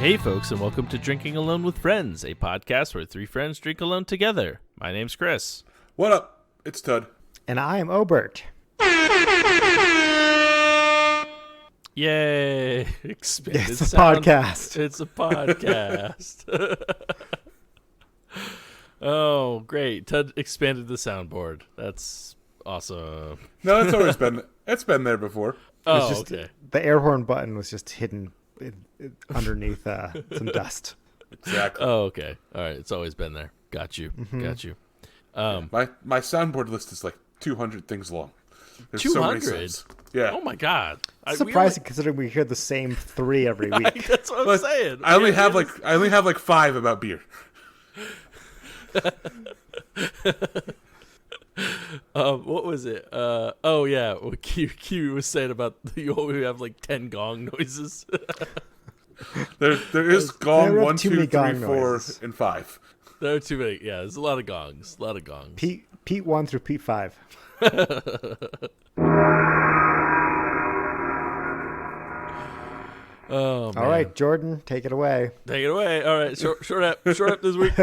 Hey folks, and welcome to Drinking Alone with Friends, a podcast where three friends drink alone together. My name's Chris. What up? It's Tud. And I am Obert. Yay! Expanded It's a sound. podcast. It's a podcast. Oh, great. Tud expanded the soundboard. That's awesome. No, it's been there before. Oh, Just, okay. The air horn button was just hidden underneath some dust. Exactly. Oh, okay. All right. It's always been there. Got you. Got you. My soundboard list is like 200 things long. There's 200? So many songs. Yeah. Oh my God. Surprising considering we hear the same three every week. That's what I'm saying. I only have like 5 about beer. What was it? Oh yeah, what Q was saying about you only have like 10 gong noises. There is gong there are 1, too 2, many 3, gong 4, noises. and 5. There are too many. Yeah, there's a lot of gongs. Pete 1 through Pete 5. Oh man. All right, Jordan, take it away. Take it away. All right, short up this week.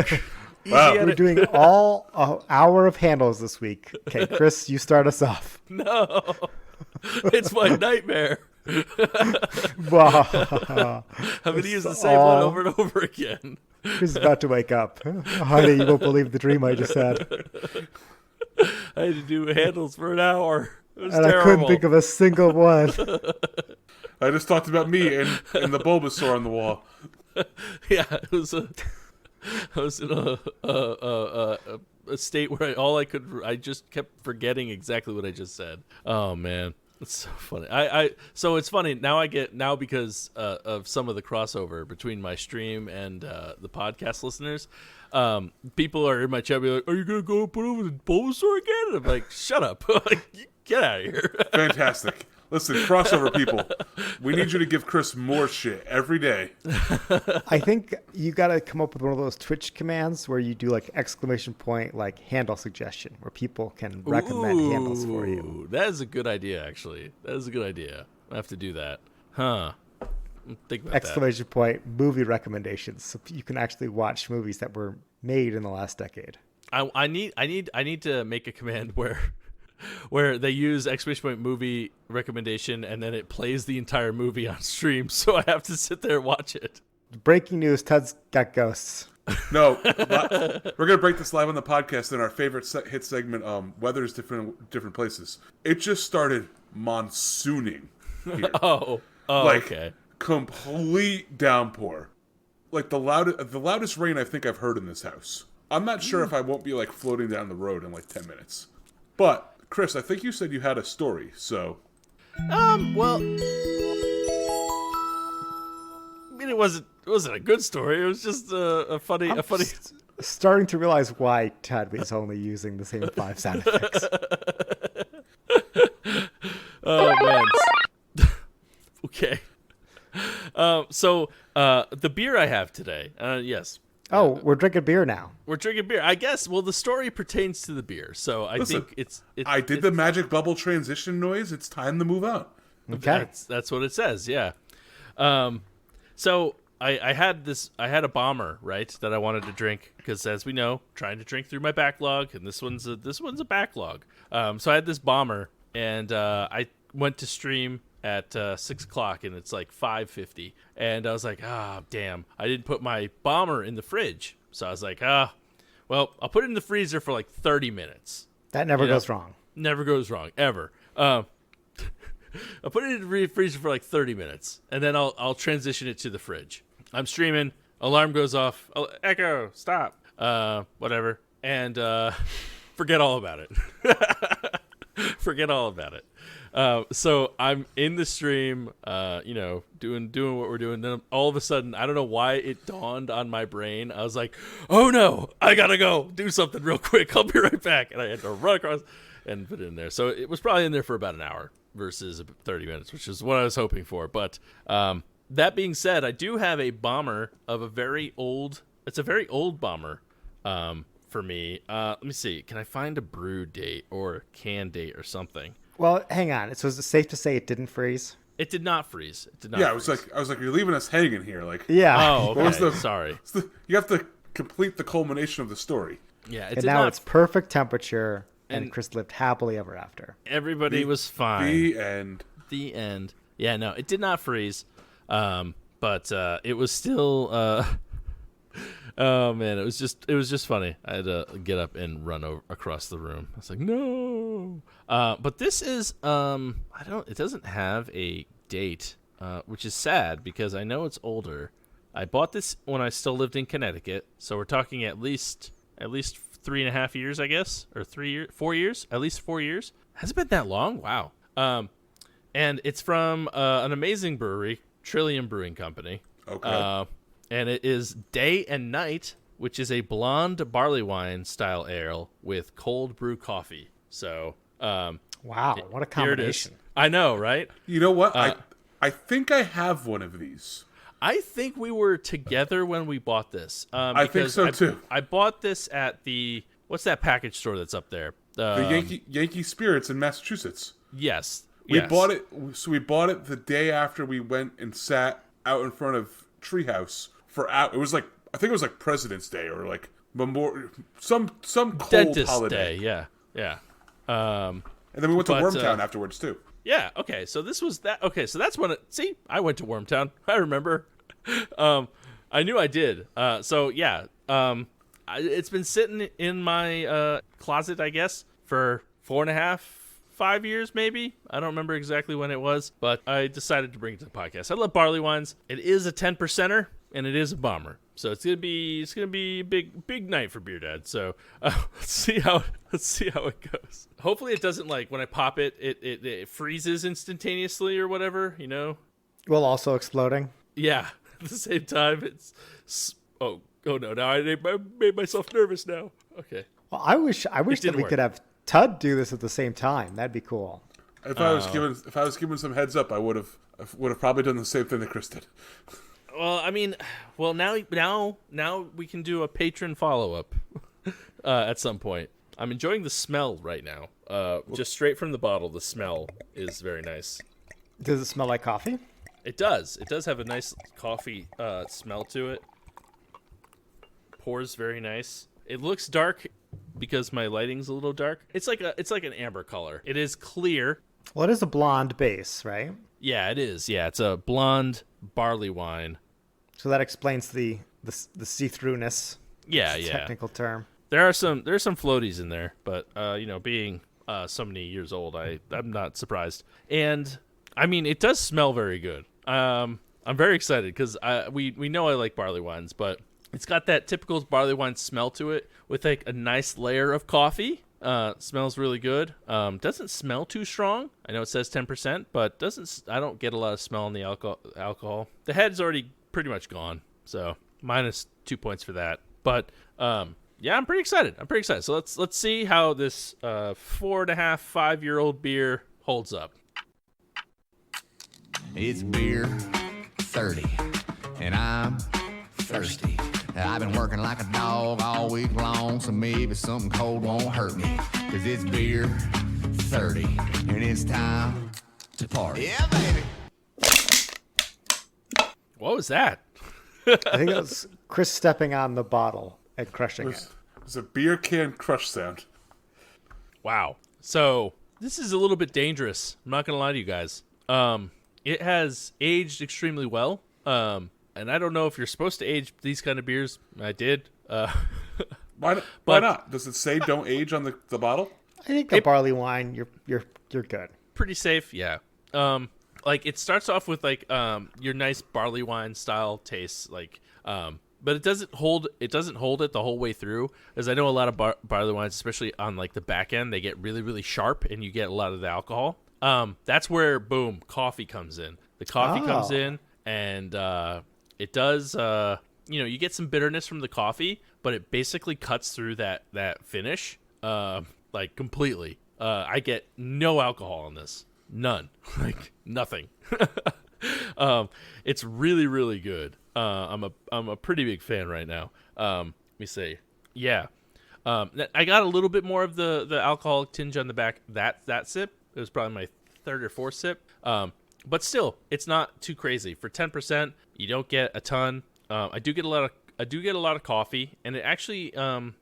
Easy Wow. edit. We're doing all an hour of handles this week. Okay, Chris, you start us off. No, it's my nightmare. Wow. I'm gonna use the same one over and over again. Chris is about to wake up. Honey, you won't believe the dream I just had. I had to do handles for an hour. It was And terrible. I couldn't think of a single one. I just talked about me and the Bulbasaur on the wall. Yeah, it was I was in a state where I just kept forgetting exactly what I just said. Oh man, it's so funny. So it's funny now because of some of the crossover between my stream and the podcast listeners. People are in my chat be like, "Are you gonna go put over the Bulbasaur again?" And I'm like, "Shut up! Get out of here!" Fantastic. Listen, crossover people, we need you to give Chris more shit every day. I think you got to come up with one of those Twitch commands where you do like exclamation point, like handle suggestion, where people can recommend handles for you. Ooh, that is a good idea, actually. That is a good idea. I have to do that. Huh. Think about Exclamation point movie recommendations, so you can actually watch movies that were made in the last decade. that. I need to make a command where they use exclamation point movie recommendation and then it plays the entire movie on stream, so I have to sit there and watch it. Breaking news: Tud's got ghosts. No, we're gonna break this live on the podcast in our favorite hit segment. Weather's different places. It just started monsooning here. Oh, Like, okay. Complete downpour. Like the loudest rain I think I've heard in this house. I'm not sure if I won't be like floating down the road in like 10 minutes. But Chris, I think you said you had a story, so Well, I mean, it wasn't a good story. It was just a funny. Starting to realize why Tud is only using the same 5 sound effects. Oh man. Okay. So the beer I have today, yes. Oh, we're drinking beer now. We're drinking beer. I guess, well, the story pertains to the beer. So I Listen, think it's I did the magic bubble transition noise. It's time to move on. Okay. That's what it says, yeah. So I had a bomber, right, that I wanted to drink because, as we know, trying to drink through my backlog, and this one's a backlog. So I had this bomber, and I went to stream at 6 o'clock, and it's like 5:50, and I was like, damn, I didn't put my bomber in the fridge. So I was like, well, I'll put it in the freezer for like 30 minutes. That never goes wrong. Never goes wrong, ever. I'll put it in the freezer for like 30 minutes, and then I'll transition it to the fridge. I'm streaming, alarm goes off, echo, stop, whatever, and forget all about it. Forget all about it. So I'm in the stream, doing what we're doing. Then all of a sudden, I don't know why it dawned on my brain. I was like, "Oh no, I gotta go do something real quick. I'll be right back." And I had to run across and put it in there. So it was probably in there for about an hour versus 30 minutes, which is what I was hoping for. But that being said, I do have a bomber of a very old. It's a very old bomber. For me, let me see. Can I find a brew date or can date or something? Well, hang on. So is it safe to say it didn't freeze? It did not freeze. It did not. Yeah, freeze. I was like, you're leaving us hanging here. Like, Yeah. Oh, What was okay. the- Sorry. you have to complete the culmination of the story. Yeah, it And did now not. it's perfect temperature, and And- Chris lived happily ever after. Everybody was fine. The end. The end. Yeah, no, it did not freeze. But it was still. Oh man, it was just funny. I had to get up and run across the room. I was like, no. But this is it doesn't have a date, which is sad because I know it's older. I bought this when I still lived in Connecticut, so we're talking at least 3.5 years, I guess, or 4 years, at least 4 years. Has it been that long? Wow. And it's from an amazing brewery, Trillium Brewing Company. Okay. And it is Day and Night, which is a blonde barley wine style ale with cold brew coffee. So, Wow, what a here it is. combination. I know, right? You know what? I think I have one of these. I think we were together when we bought this. I think because so too. I bought this at what's that package store that's up there? The Yankee Spirits in Massachusetts. Yes. We yes. bought it. So we bought it the day after we went and sat out in front of Treehouse for out. It was like, I think it was like President's Day or like some cold Dentist holiday. Day. Yeah. Yeah. And then we went to But, Wormtown afterwards too. Yeah, okay, so this was that. Okay, so that's when see, I went to Wormtown. I remember. I knew I did. So yeah, it's been sitting in my closet, I guess, for 4.5, 5 years, maybe. I don't remember exactly when it was, but I decided to bring it to the podcast. I love barley wines. It is a 10%er, and it is a bomber. So it's gonna be a big night for Beer Dad. So let's see how it goes. Hopefully it doesn't, like, when I pop it, it freezes instantaneously or whatever, you know. Well, also exploding. Yeah. At the same time, oh no! Now I made myself nervous. Now, okay. Well, I wish that didn't we work. could have Tud do this at the same time. That'd be cool. If I was given some heads up, I would have probably done the same thing that Chris did. Well, I mean, now we can do a patron follow-up at some point. I'm enjoying the smell right now. Just straight from the bottle, the smell is very nice. Does it smell like coffee? It does. It does have a nice coffee smell to it. Pours very nice. It looks dark because my lighting's a little dark. It's like an amber color. It is clear. Well, it is a blonde base, right? Yeah, it is. Yeah, it's a blonde barley wine. So that explains the see-throughness. Yeah, It's a yeah. technical term. There's some floaties in there, but being so many years old, I'm not surprised. And I mean, it does smell very good. I'm very excited because we know I like barley wines, but it's got that typical barley wine smell to it with like a nice layer of coffee. Smells really good. Doesn't smell too strong. I know it says 10%, but I don't get a lot of smell in the alcohol. The head's already pretty much gone, so -2 points for that. But yeah, I'm pretty excited. So let's see how this 4.5, 5-year-old beer holds up. It's beer 30, and I'm thirsty. I've been working like a dog all week long, so maybe something cold won't hurt me. 'Cause it's beer 30, and it's time to party. Yeah, baby. What was that? I think it was Chris stepping on the bottle and crushing it. It's a beer can crush sound. Wow. So this is a little bit dangerous. I'm not gonna lie to you guys. It has aged extremely well. And I don't know if you're supposed to age these kind of beers. I did. Why not? Does it say don't age on the bottle? I think a barley wine, you're good. Pretty safe, yeah. Like it starts off with like your nice barley wine style taste, like but it doesn't hold it the whole way through, as I know a lot of barley wines, especially on like the back end, they get really, really sharp and you get a lot of the alcohol. That's where boom, coffee comes in. The coffee comes in, and it does you get some bitterness from the coffee, but it basically cuts through that finish like completely. I get no alcohol in this. None. Like nothing. It's really, really good. I'm a pretty big fan right now. Let me see. Yeah. I got a little bit more of the alcoholic tinge on the back that sip. It was probably my third or fourth sip. But still, it's not too crazy. For 10%, you don't get a ton. I do get a lot of coffee, and it actually not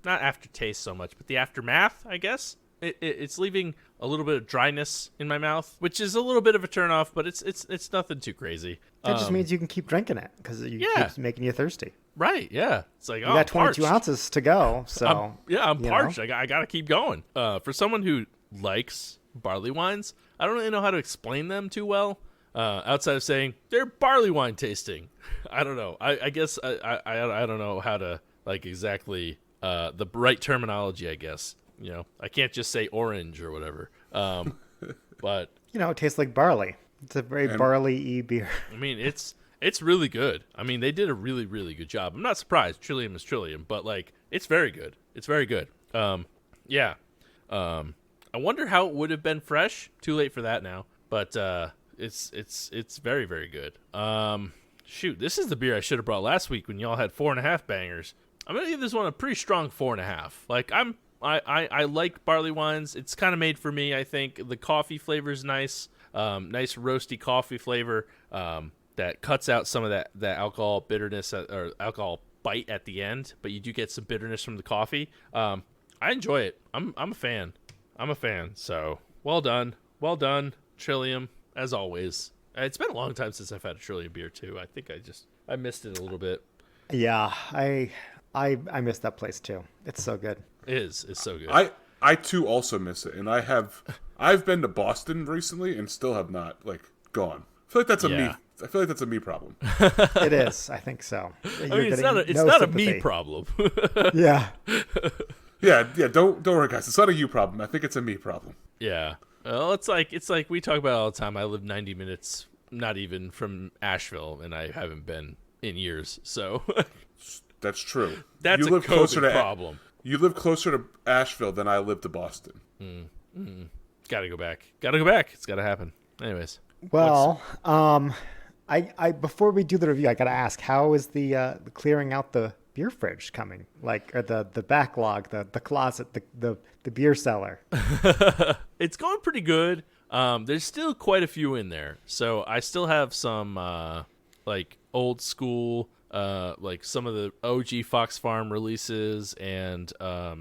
aftertaste so much, but the aftermath, I guess. It's leaving a little bit of dryness in my mouth, which is a little bit of a turnoff, but it's nothing too crazy. That just means you can keep drinking it because it keeps making you thirsty. Right, yeah. It's like, You got 22 ounces to go, so... I'm parched. I got to keep going. For someone who likes barley wines, I don't really know how to explain them too well, outside of saying they're barley wine tasting. I don't know. I guess I don't know how to, like, exactly the right terminology, I guess. I can't just say orange or whatever. But... it tastes like barley. It's a very barley-y beer. I mean, it's really good. I mean, they did a really, really good job. I'm not surprised. Trillium is Trillium, but, like, it's very good. It's very good. Yeah. I wonder how it would have been fresh. Too late for that now. But it's very, very good. Shoot, this is the beer I should have brought last week when y'all had 4.5 bangers. I'm gonna give this one a pretty strong 4.5. Like, I like barley wines. It's kind of made for me, I think. The coffee flavor is nice. Nice roasty coffee flavor that cuts out some of that alcohol bitterness or alcohol bite at the end, but you do get some bitterness from the coffee. I enjoy it. I'm a fan. So well done, Trillium, as always. It's been a long time since I've had a Trillium beer too. I think I missed it a little bit. Yeah, I missed that place too. It's so good. It's so good. I too also miss it, and I've been to Boston recently and still have not gone. I feel like that's a me problem. It is. I think so. I mean, it's not a me problem. Yeah. Yeah. Don't worry, guys. It's not a you problem. I think it's a me problem. Yeah. Well, it's like we talk about it all the time. I live 90 minutes, not even, from Asheville, and I haven't been in years. So that's true. That's a COVID problem. You live closer to Asheville than I live to Boston. Gotta go back. It's gotta happen. Anyways. Well, I before we do the review, I gotta ask, how is the clearing out the beer fridge coming? Or the backlog, the closet, the beer cellar. It's going pretty good. There's still quite a few in there, so I still have some old school. Like some of the OG Fox Farm releases and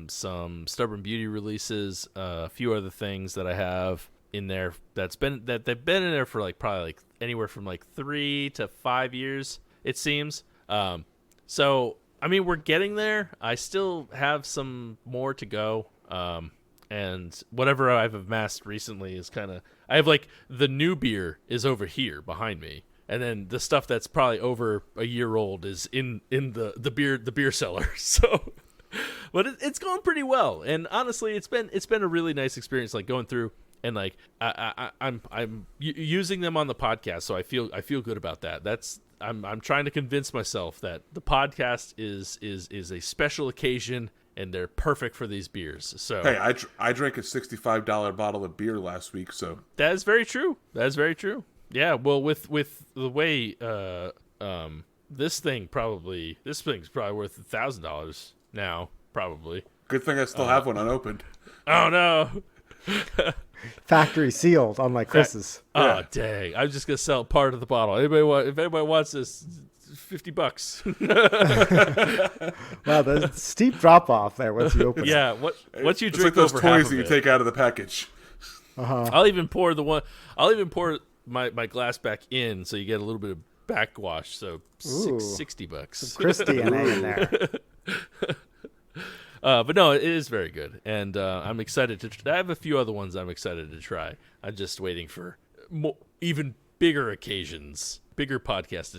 some Stubborn Beauty releases, a few other things that I have in there that they've been in there for probably anywhere from 3 to 5 years, it seems. So I mean, we're getting there. I still have some more to go. And whatever I've amassed recently is I have the new beer is over here behind me. And then the stuff that's probably over a year old is in the beer cellar. So, but it's going pretty well. And honestly, it's been a really nice experience, going through and I'm using them on the podcast. So I feel good about that. I'm trying to convince myself that the podcast is a special occasion and they're perfect for these beers. So hey, I drank a $65 bottle of beer last week. So that is very true. Yeah, well, with the way this thing's probably worth $1,000 now, probably. Good thing I still have one unopened. Oh no, factory sealed, unlike Chris's. Oh dang! I'm just gonna sell part of the bottle. If anybody wants this, $50. Wow, the steep drop off there once you open. Yeah, once you drink like those over toys half that of you it. take out of the package. I'll even pour my glass back in, so you get a little bit of backwash. So $60. Some Chris DNA in there. But no, it is very good, and I'm excited to. I have a few other ones I'm excited to try. I'm just waiting for even bigger occasions, bigger podcast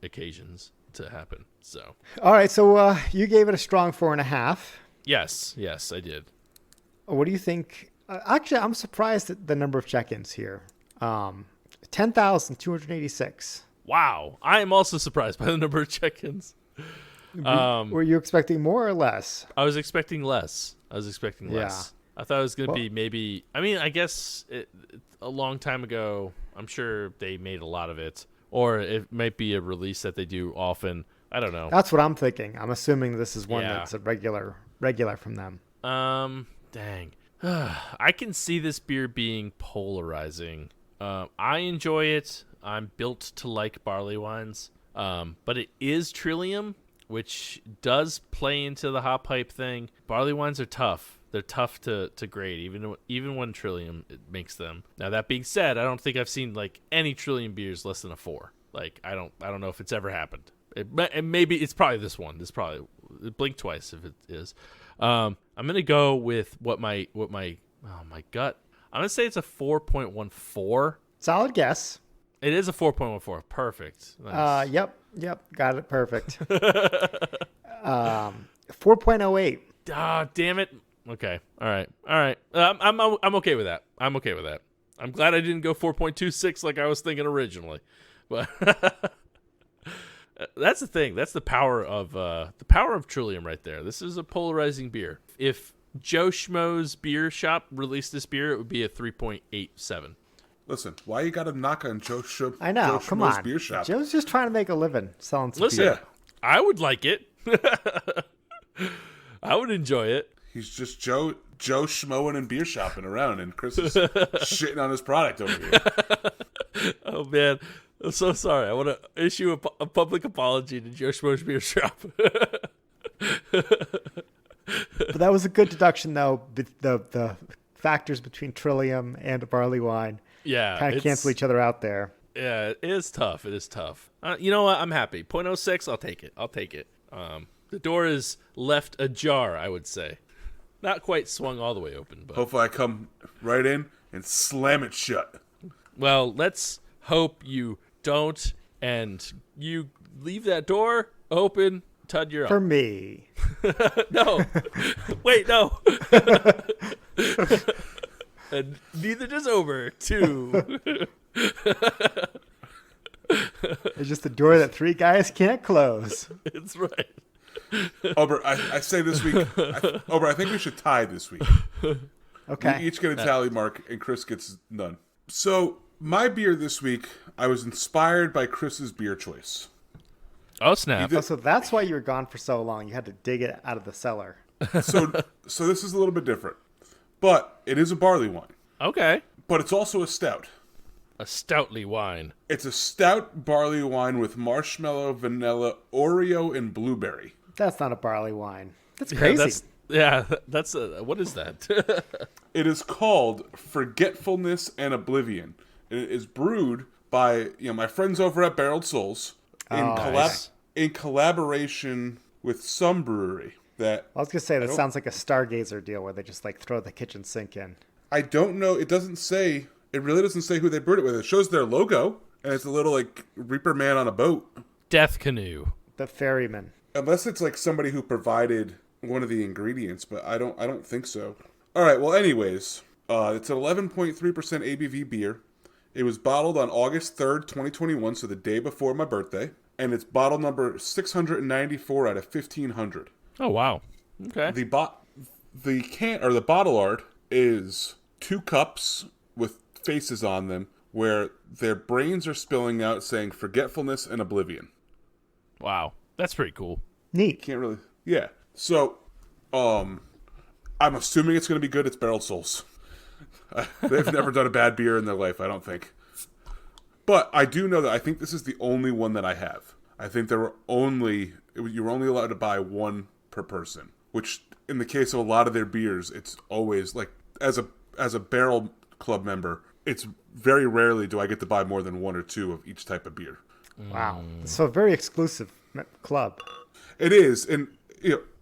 occasions to happen. So, all right. So you gave it a strong 4.5. Yes, I did. What do you think? Actually, I'm surprised at the number of check-ins here. 10,286. Wow, I am also surprised by the number of check-ins. Were you expecting more or less? I was expecting less. I thought it was going to be maybe. I mean, I guess a long time ago. I'm sure they made a lot of it, or it might be a release that they do often. I don't know. That's what I'm thinking. I'm assuming this is one that's a regular from them. Dang. I can see this beer being polarizing I enjoy it. I'm built to like barley wines. But it is Trillium, which does play into the hop pipe thing. Barley wines are tough. They're tough to grade, even when Trillium makes them. Now that being said, I don't think I've seen like any Trillium beers less than a 4. Like I don't know if it's ever happened. And maybe it's probably this one. This probably blink twice if it is. I'm gonna go with what my gut. I'm gonna say it's a 4.14. Solid guess. It is a 4.14. Perfect. Nice. Yep, got it perfect. 4.08. Ah, damn it. Okay. All right. I'm okay with that. I'm glad I didn't go 4.26 like I was thinking originally. But that's the thing. That's the power of Trillium right there. This is a polarizing beer. If Joe Schmo's beer shop released this beer, it would be a 3.87. Listen, why you got to knock on Joe Schmo's I know. Come on. beer shop? Joe's just trying to make a living selling some Listen, beer. I would like it. I would enjoy it. He's just Joe Schmoing and beer shopping around, and Chris is shitting on his product over here. Oh man, I'm so sorry. I want to issue a public apology to Joe Schmo's beer shop. But that was a good deduction, though. The factors between Trillium and barley wine kind of cancel each other out there. Yeah, it is tough. You know what? I'm happy. 0.06, I'll take it. The door is left ajar, I would say. Not quite swung all the way open. But Hopefully I come right in and slam it shut. well, let's hope you don't, and you leave that door open. Tud, you're For up. me. No. Wait, no. And neither does Over, too. It's just a door that 3 guys can't close. It's right. Ober, I say this week, Ober, I think we should tie this week. Okay. We each get a tally mark, and Chris gets none. So, my beer this week, I was inspired by Chris's beer choice. Oh, snap. Oh, so that's why you were gone for so long. You had to dig it out of the cellar. So this is a little bit different. But it is a barley wine. Okay. But it's also a stout. A stoutly wine. It's a stout barley wine with marshmallow, vanilla, Oreo, and blueberry. That's not a barley wine. That's crazy. That's what is that? It is called Forgetfulness and Oblivion. And it is brewed by my friends over at Barreled Souls in collaboration with some brewery that I was going to say, that sounds like a Stargazer deal where they just like throw the kitchen sink in. I don't know. It really doesn't say who they brewed it with. It shows their logo, and it's a little like Reaper Man on a boat. Death Canoe. The ferryman. Unless it's like somebody who provided one of the ingredients, but I don't think so. All right, well, anyways, it's an 11.3% ABV beer. It was bottled on August 3rd, 2021, so the day before my birthday, and it's bottle number 694 out of 1500. Oh, wow. Okay. The bottle art is 2 cups with faces on them where their brains are spilling out saying forgetfulness and oblivion. Wow. That's pretty cool. Neat. Can't really... Yeah. So, I'm assuming it's going to be good. It's Barreled Souls. They've never done a bad beer in their life, I don't think. But I do know that I think this is the only one that I have. I think you were only allowed to buy one per person, which in the case of a lot of their beers, it's always like, as a Barrel Club member, it's very rarely do I get to buy more than 1 or 2 of each type of beer. Wow. So a very exclusive club. It is, and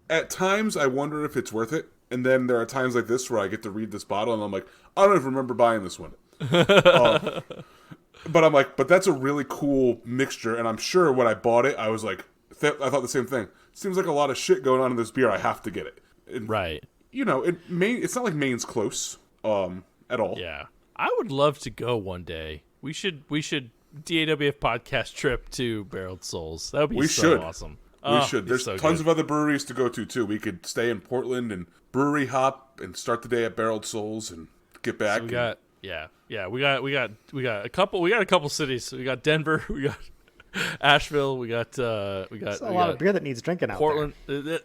at times I wonder if it's worth it, and then there are times like this where I get to read this bottle and I'm like, I don't even remember buying this one. But I'm like, but that's a really cool mixture, and I'm sure when I bought it, I was like, I thought the same thing. Seems like a lot of shit going on in this beer. I have to get it. And, Right. It's not like Maine's close at all. Yeah. I would love to go one day. We should DAWF podcast trip to Barreled Souls. That would be awesome. We should. There's so tons good. of other breweries to go to too. We could stay in Portland and brewery hop and start the day at Barreled Souls and get back. So we got a couple cities. We got Denver. We got Asheville. We got There's a lot of beer that needs drinking out Portland.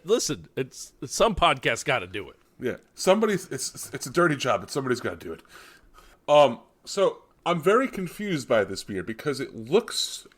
Listen, it's some podcast got to do it. Yeah, it's a dirty job, but somebody's got to do it. So I'm very confused by this beer because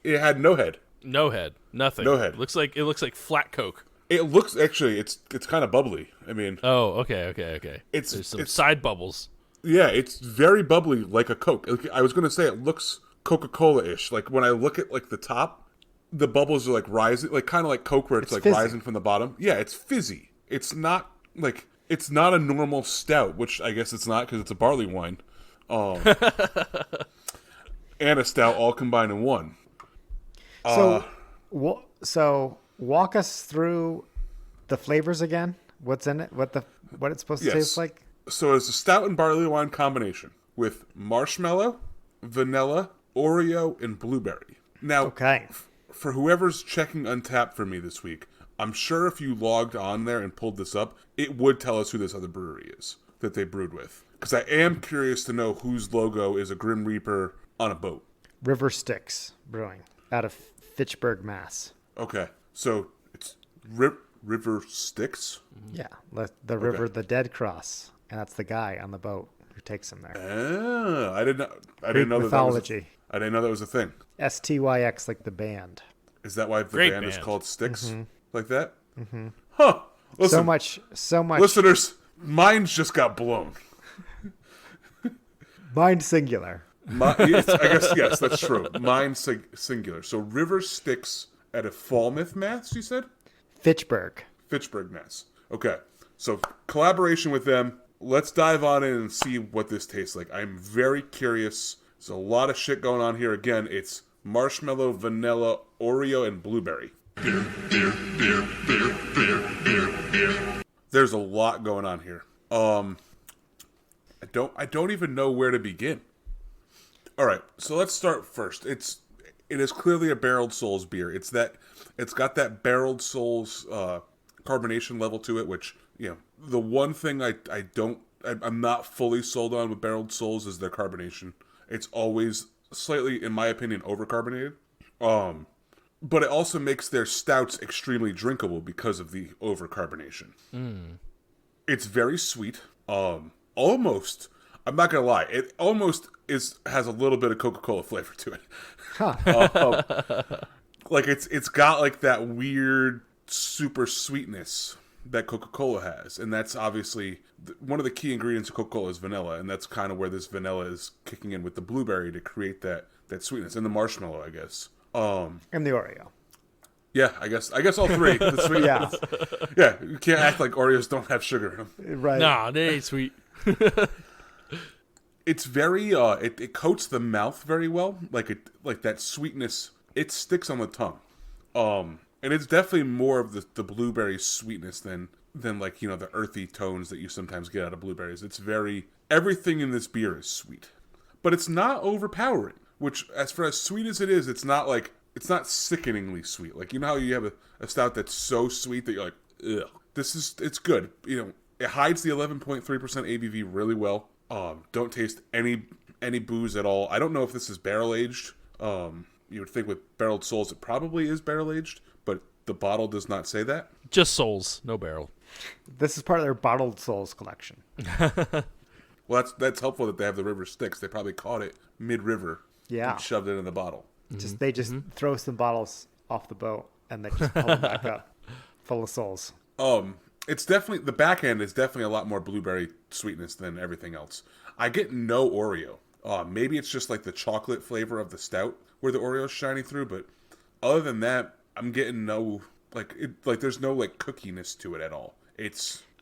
it had no head. No head, nothing. No head. It looks like flat Coke. It looks actually it's kind of bubbly. I mean, Oh, okay. There's some side bubbles. yeah, it's very bubbly like a Coke. I was gonna say it looks Coca-Cola-ish. Like when I look at like the top, the bubbles are like rising, like kind of like Coke, where it's like fizzy. rising from the bottom. Yeah, it's fizzy. It's not a normal stout, which I guess it's not because it's a barley wine, and a stout all combined in one. So walk us through the flavors again. What's in it? What it's supposed to taste like? So it's a stout and barley wine combination with marshmallow, vanilla, Oreo, and blueberry. Now, Okay. For whoever's checking Untappd for me this week, I'm sure if you logged on there and pulled this up, it would tell us who this other brewery is that they brewed with. Because I am curious to know whose logo is a Grim Reaper on a boat. River Styx Brewing out of Fitchburg, Mass. Okay, so it's River Styx? Yeah, the river, the Dead Cross, and that's the guy on the boat who takes him there. Ah, I didn't know Greek mythology. I didn't know that was a thing. STYX, like the band. Is that why the Great band is band. called Styx? Like that? Mm-hmm. Huh. Listen, So much. listeners, minds just got blown. Mind singular. I guess, yes, that's true. Mind singular. So River Styx at a Falmouth, Mass, you said? Fitchburg. Fitchburg, Mass. Okay. So collaboration with them. Let's dive on in and see what this tastes like. I'm very curious. There's a lot of shit going on here. Again, it's marshmallow, vanilla, Oreo, and blueberry. There's a lot going on here. I don't even know where to begin. All right, so let's start first. It is clearly a Barreled Souls beer. It's got that Barreled Souls carbonation level to it, which, you know, the one thing I'm not fully sold on with Barreled Souls is their carbonation. It's always slightly, in my opinion, overcarbonated. But it also makes their stouts extremely drinkable because of the overcarbonation. It's very sweet. Almost, I'm not gonna lie, it almost has a little bit of Coca-Cola flavor to it. Like it's got like that weird super sweetness that Coca-Cola has, and that's obviously one of the key ingredients of Coca-Cola is vanilla, and that's kind of where this vanilla is kicking in with the blueberry to create that sweetness, and the marshmallow, I guess. And the Oreo. Yeah, I guess all three. The sweet, Yeah. yeah. You can't act like Oreos don't have sugar in them. Right. Nah, they ain't sweet. It's very it coats the mouth very well, like that sweetness. It sticks on the tongue, and it's definitely more of the blueberry sweetness than like, you know, the earthy tones that you sometimes get out of blueberries. It's everything in this beer is sweet, but it's not overpowering. Which, as for as sweet as it is, it's not sickeningly sweet. Like, you know how you have a stout that's so sweet that you're like, ugh. It's good. You know, it hides the 11.3% ABV really well. Don't taste any booze at all. I don't know if this is barrel aged. You would think with Barreled Souls it probably is barrel aged, but the bottle does not say that. Just souls, no barrel. This is part of their Bottled Souls collection. Well, that's helpful that they have the River Styx. They probably caught it mid-river Yeah. and shoved it in the bottle. They just throw some bottles off the boat and then just pull them back up, full of souls. It's definitely, the back end is definitely a lot more blueberry sweetness than everything else. I get no Oreo. Maybe it's just like the chocolate flavor of the stout where the Oreo's shining through, but other than that, I'm getting no, there's no like cookiness to it at all.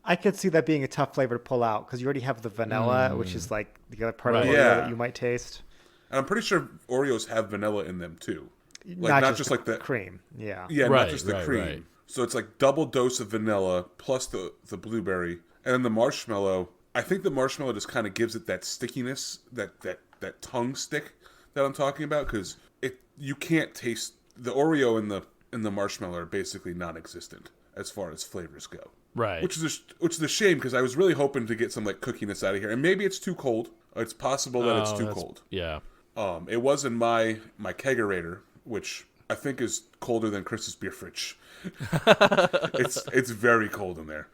I could see that being a tough flavor to pull out because you already have the vanilla, which is like the other part of Right. Oreo Yeah. that you might taste. And I'm pretty sure Oreos have vanilla in them too. Not just like the cream. Yeah. Yeah, Right, not just the right, cream. right. So it's like double dose of vanilla plus the blueberry, and then the marshmallow. I think the marshmallow just kind of gives it that stickiness, that tongue stick that I'm talking about, because you can't taste the Oreo and the marshmallow are basically non-existent as far as flavors go. Right. Which is a shame, because I was really hoping to get some like cookiness out of here, and maybe it's too cold. It's possible that it's too cold. Yeah. It was in my kegerator, which I think is colder than Chris's beer fridge. It's very cold in there.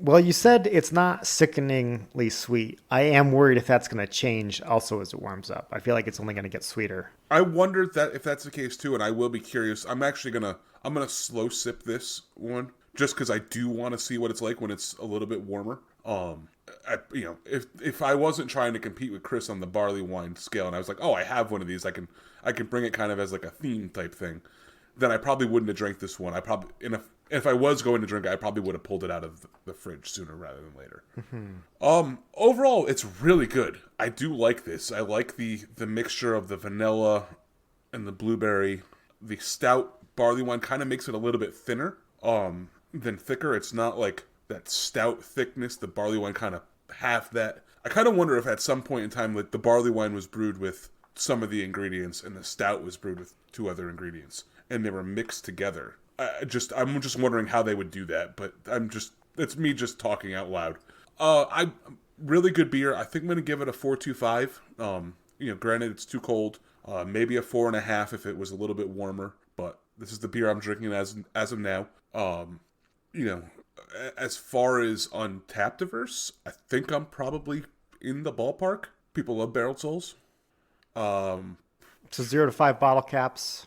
Well, you said it's not sickeningly sweet. I am worried if that's going to change also as it warms up. I feel like it's only going to get sweeter. I wonder that if that's the case too, and I will be curious. I'm gonna slow sip this one just because I do want to see what it's like when it's a little bit warmer. If I wasn't trying to compete with Chris on the barley wine scale, and I was like, oh, I have one of these, I can bring it kind of as like a theme type thing, then I probably wouldn't have drank this one. If I was going to drink it, I probably would have pulled it out of the fridge sooner rather than later. Overall, it's really good. I do like this. I like the mixture of the vanilla and the blueberry. The stout barley wine kind of makes it a little bit thinner than thicker. It's not like that stout thickness. The barley wine kind of half that. I kind of wonder if at some point in time, like the barley wine was brewed with some of the ingredients and the stout was brewed with 2 other ingredients, and they were mixed together. I'm just wondering how they would do that, but it's me just talking out loud. Really good beer. I think I'm gonna give it a 4.25. Granted it's too cold. Maybe a 4.5 if it was a little bit warmer, but this is the beer I'm drinking as of now. As far as Untappediverse, I think I'm probably in the ballpark. People love barreled souls. So 0 to 5 bottle caps.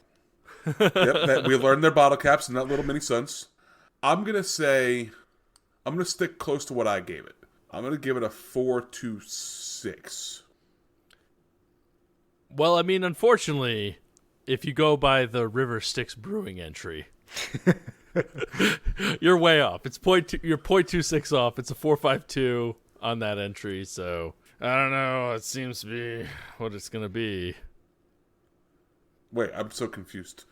Yep, we learned their bottle caps in that little mini sense. I'm gonna stick close to what I gave it. I'm gonna give it a 4.26. Well, I mean, unfortunately, if you go by the River Styx Brewing entry, you're way off. You're 0.26 off. It's a 4.52 on that entry. So I don't know. It seems to be what it's gonna be. Wait, I'm so confused.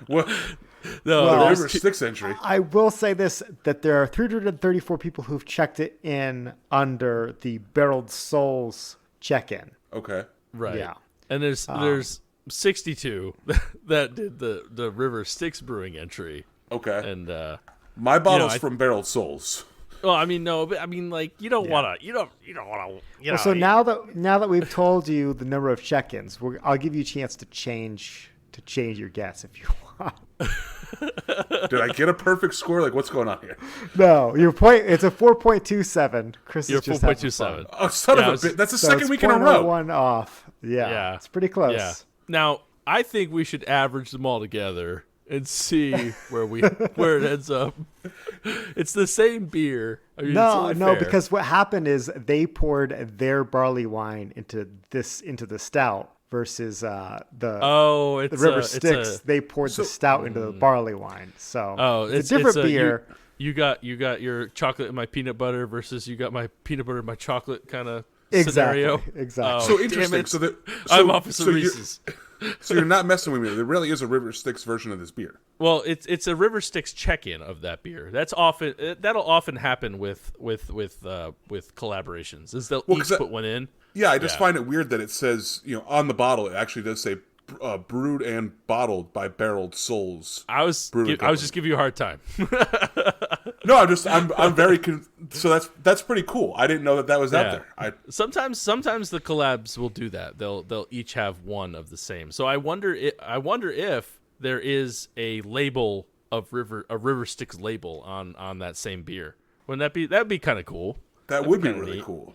What? No, the River Styx entry. I will say this, that there are 334 people who've checked it in under the Barreled Souls check-in. Okay. right. Yeah. And there's 62 that did the River Styx Brewing entry. Okay. And my bottle's from Barreled Souls. Well, I mean, no, but I mean, like, you don't want to. So now that we've told you the number of check-ins, I'll give you a chance to change your guess if you want. Did I get a perfect score? Like, what's going on here? No, your point. It's a 4.27. Chris You're is just 4.27. Oh, son of a bitch! That's the second week in a row. 1 off. Yeah, it's pretty close. Yeah. Now, I think we should average them all together and see where it ends up. It's the same beer. I mean, No, fair. because what happened is they poured their barley wine into the stout versus the River Styx. They poured the stout into the barley wine. So it's a different beer. You got your chocolate and my peanut butter versus you got my peanut butter and my chocolate kind of Exactly. scenario. Exactly. So interesting. I'm off of some Reese's. So you're not messing with me. There really is a River Styx version of this beer. Well, it's a River Styx check-in of that beer. That'll often happen with collaborations. Is they'll each put one in. Yeah, I just find it weird that it says, on the bottle it actually does say brewed and bottled by Barreled Souls. I was just giving you a hard time. No, I'm very so that's pretty cool. I didn't know that was out there. Sometimes the collabs will do that. They'll each have one of the same. So I wonder if there is a label of a River Styx label on that same beer. Wouldn't that'd be kind of cool? That would be really cool.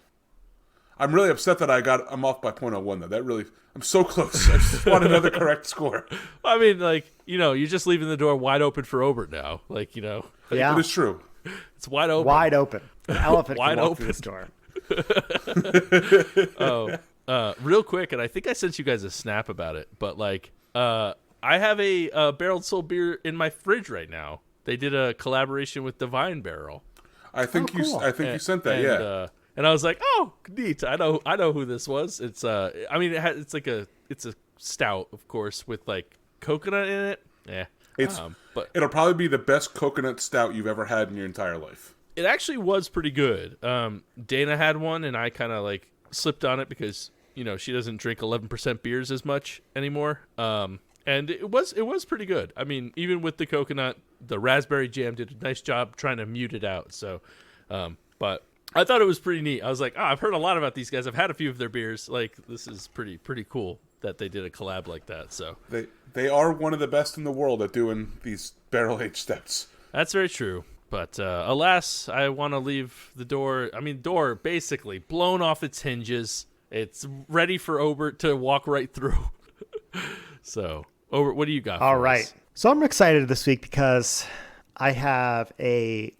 I'm really upset that I'm off by 0.01 though. I'm so close. I just want another correct score. I mean, like, you're just leaving the door wide open for Obert now. Like, Yeah. It is true. It's wide open. Wide open. An elephant Wide can walk open. through the store. Real quick, and I think I sent you guys a snap about it, but like, I have a Barreled Soul beer in my fridge right now. They did a collaboration with Divine Barrel. I think you sent that. Yeah. And I was like, oh, neat. I know who this was. It's it's a stout, of course, with like coconut in it. Yeah. But it'll probably be the best coconut stout you've ever had in your entire life. it actually was pretty good. Dana had one, and I kind of like slipped on it because she doesn't drink 11% beers as much anymore. And it was pretty good. I mean, even with the coconut, the raspberry jam did a nice job trying to mute it out. So, but I thought it was pretty neat. I was like, I've heard a lot about these guys. I've had a few of their beers. Like, this is pretty cool that they did a collab like that. So they are one of the best in the world at doing these barrel aged stouts. that's very true. But alas, I want to leave the door basically blown off its hinges. It's ready for Obert to walk right through. So, Obert, what do you got All for right. us? So I'm excited this week because I have a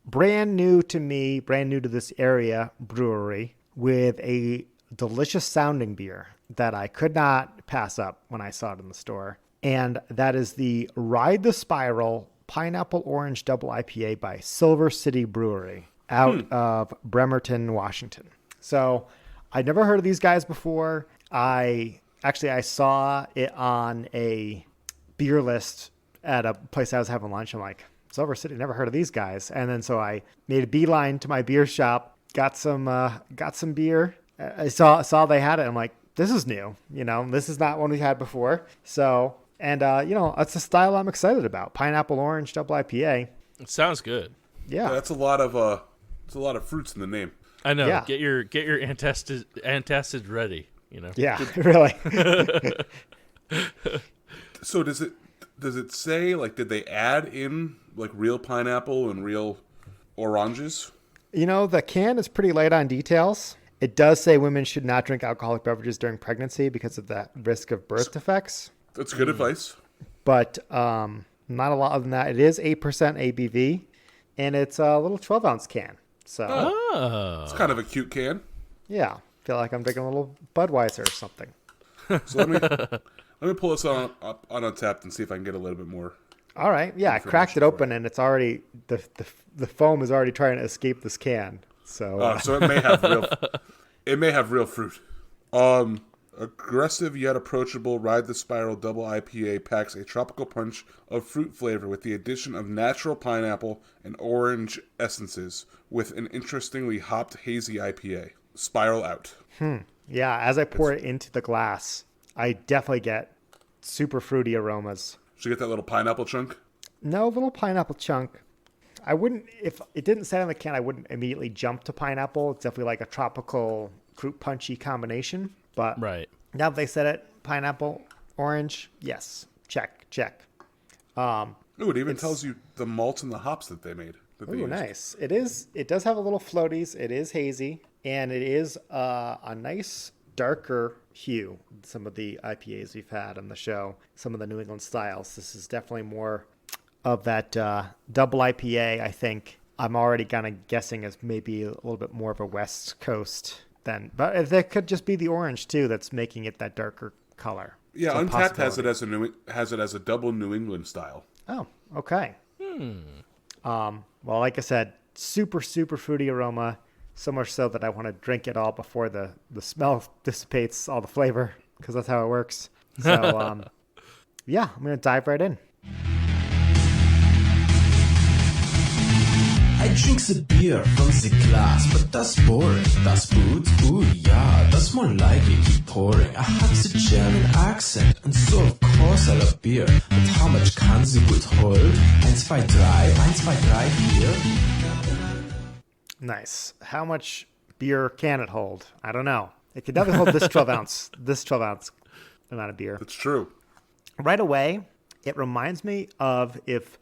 brand new to this area brewery with a delicious sounding beer that I could not pass up when I saw it in the store. And that is the Ride the Spiral Pineapple Orange Double IPA by Silver City Brewery out of Bremerton, Washington. So I'd never heard of these guys before. I saw it on a beer list at a place I was having lunch. I'm like, Silver City, never heard of these guys. And then so I made a beeline to my beer shop, got some beer. I saw they had it. I'm like, this is new. This is not one we had before. So, and it's a style I'm excited about. Pineapple Orange Double IPA. It sounds good. Yeah. That's a lot of fruits in the name. I know. Yeah. Get your antacid ready. Yeah, really. So does it say, like, did they add in like real pineapple and real oranges? The can is pretty light on details. It does say women should not drink alcoholic beverages during pregnancy because of the risk of birth defects. That's good advice. But not a lot other than that. It is 8% ABV, and it's a little 12-ounce can. So, It's kind of a cute can. yeah, feel like I'm drinking a little Budweiser or something. So let me pull this on Untapped and see if I can get a little bit more. All right, yeah, I cracked it open, and it's already the foam is already trying to escape this can. So, So it may have real fruit. Aggressive yet approachable Ride the Spiral Double IPA packs a tropical punch of fruit flavor with the addition of natural pineapple and orange essences with an interestingly hopped hazy IPA. Spiral out. yeah, as I pour it into the glass, I definitely get super fruity aromas. Should you get that little pineapple chunk? No little pineapple chunk. I wouldn't, if it didn't say on the can, I wouldn't immediately jump to pineapple. It's definitely like a tropical fruit punchy combination. But Right. now that they said it, pineapple, orange, yes, check. Ooh, it even tells you the malts and the hops that they made. Ooh, nice. It does have a little floaties. It is hazy, and it is a nice darker hue than some of the IPAs we've had on the show, some of the New England styles. This is definitely more of that double IPA, I think. I'm already kind of guessing is maybe a little bit more of a West Coast than, but that could just be the orange too that's making it that darker color. Yeah, It's a Untapped has possibility. it as a double New England style. Oh, okay. Well, like I said, super fruity aroma. So much so that I want to drink it all before the smell dissipates all the flavor, because that's how it works. So, yeah, I'm going to dive right in. I drink the beer from the glass, but that's boring. That's good, ooh yeah, that's more like it, keep pouring. I have the German accent, and so of course I love beer. But how much can the good hold? 1, 2, 3, 1, 2, 3 beer? Nice. How much beer can it hold? I don't know. It could definitely hold this 12 ounce amount of beer. That's true. Right away, it reminds me of if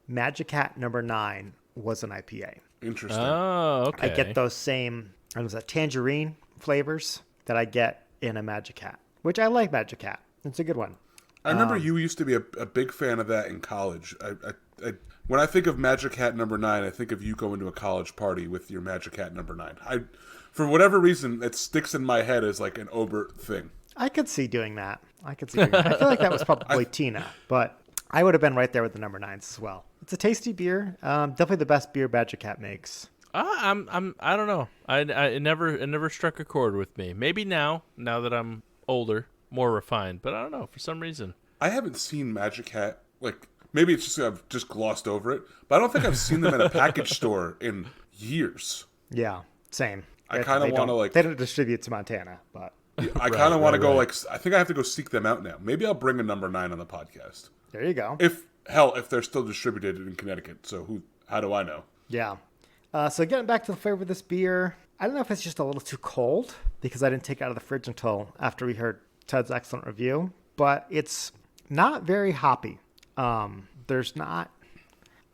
Magic Hat number 9 was an IPA. Interesting. Oh, okay. I get those same tangerine flavors that I get in a Magic Hat, which I like Magic Hat. It's a good one. I remember you used to be a big fan of that in college. When I think of Magic Hat number 9, I think of you going to a college party with your Magic Hat number 9. For whatever reason, it sticks in my head as like an Obert thing. I could see doing that. I feel like that was probably Tina, but I would have been right there with the number 9s as well. It's a tasty beer. Definitely the best beer Magic Hat makes. I don't know. It never struck a chord with me. Maybe now that I'm older, more refined, but I don't know, for some reason. I haven't seen Magic Hat, like, maybe it's just I've just glossed over it, but I don't think I've seen them in a package store in years. Yeah, same. I kind of want to, like... They don't distribute to Montana, but... I kind of want to go, like... I think I have to go seek them out now. Maybe I'll bring a number 9 on the podcast. There you go. If they're still distributed in Connecticut, so how do I know? Yeah. So getting back to the flavor of this beer, I don't know if it's just a little too cold because I didn't take it out of the fridge until after we heard Ted's excellent review, but it's not very hoppy. There's not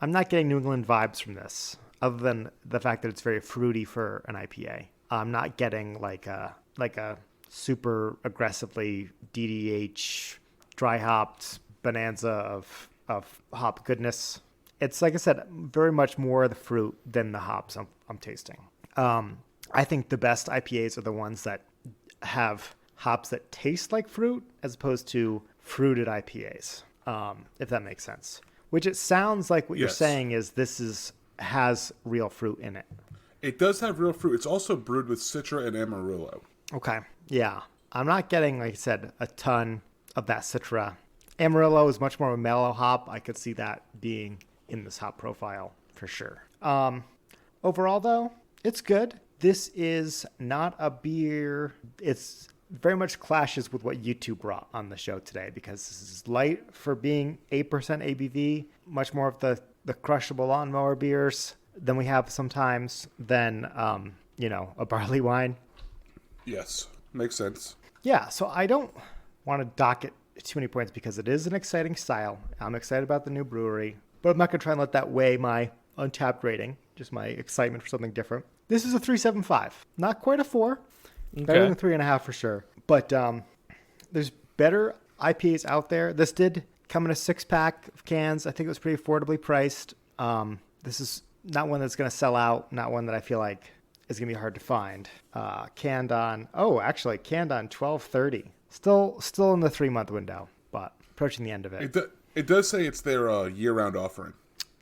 I'm not getting New England vibes from this, other than the fact that it's very fruity for an IPA. I'm not getting like a super aggressively DDH dry hopped bonanza of hop goodness. It's like I said, very much more the fruit than the hops I'm tasting. I think the best IPAs are the ones that have hops that taste like fruit as opposed to fruited IPAs, if that makes sense. Which it sounds like what you're saying is has real fruit in it. It does have real fruit. It's also brewed with Citra and Amarillo. Okay. Yeah. I'm not getting, like I said, a ton of that Citra. Amarillo is much more of a mellow hop. I could see that being in this hop profile for sure. Overall, though, it's good. This is not a beer. It's very much clashes with what you two brought on the show today, because this is light for being 8% ABV, much more of the crushable lawnmower beers than we have sometimes than, a barley wine. Yes, makes sense. Yeah, so I don't want to dock it too many points because it is an exciting style. I'm excited about the new brewery, but I'm not going to try and let that weigh my Untapped rating, just my excitement for something different. This is a 3.75. Not quite a 4. Okay. Better than 3.5 for sure. But there's better IPAs out there. This did come in a 6-pack of cans. I think it was pretty affordably priced. This is not one that's going to sell out, not one that I feel like is going to be hard to find. Canned on 12/30. Still in the 3-month window, but approaching the end of it. It does say it's their year-round offering.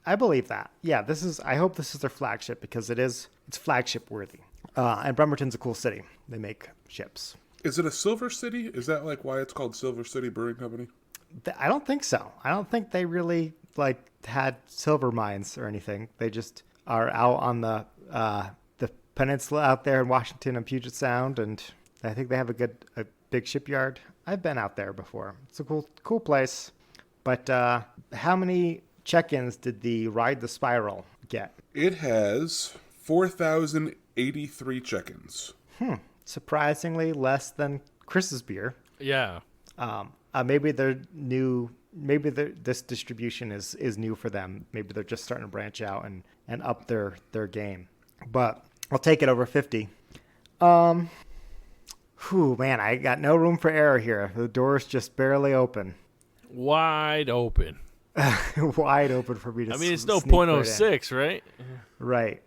I believe that. Yeah, I hope this is their flagship because it's flagship worthy. And Bremerton's a cool city. They make ships. Is it a Silver City? Is that like why it's called Silver City Brewing Company? I don't think so. I don't think they really had silver mines or anything. They just are out on the peninsula out there in Washington and Puget Sound, and I think they have a big shipyard. I've been out there before. It's a cool place. But how many check-ins did the Ride the Spiral get? It has 4,083 check-ins. Surprisingly less than Chris's beer. Yeah. Maybe they're new. Maybe this distribution is new for them. Maybe they're just starting to branch out and up their game. But I'll take it over 50. Man, I got no room for error here. The door's just barely open. Wide open. Wide open for me to. I mean, it's no sneak .06, right? Right.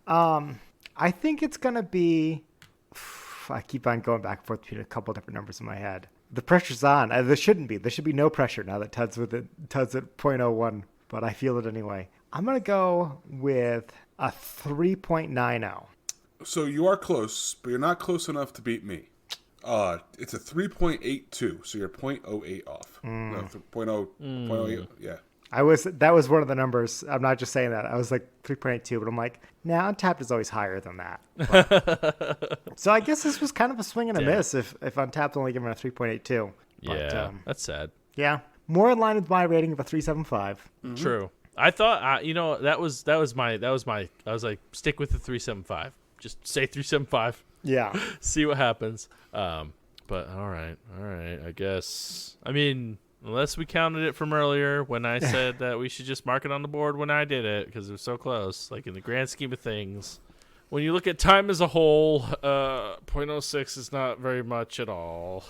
I think it's gonna be. I keep on going back and forth between a couple different numbers in my head. The pressure's on. There shouldn't be. There should be no pressure now that Tud's at .01, but I feel it anyway. I'm gonna go with a 3.90. So you are close, but you're not close enough to beat me. It's a 3.82, so you're 0.08 off. No, 0.08, yeah. That was one of the numbers. I'm not just saying that. I was like 3.82, but I'm like, nah, Untapped is always higher than that. So I guess this was kind of a swing and a miss if Untapped only given a 3.82. Yeah, that's sad. Yeah, more in line with my rating of a 3.75. Mm-hmm. True. I thought, that was my. I was like, stick with the 3.75. Just say 3.75. Yeah. See what happens. But all right. I guess. I mean, unless we counted it from earlier when I said that we should just mark it on the board when I did it because it was so close. Like in the grand scheme of things, when you look at time as a whole, 0.06 is not very much at all.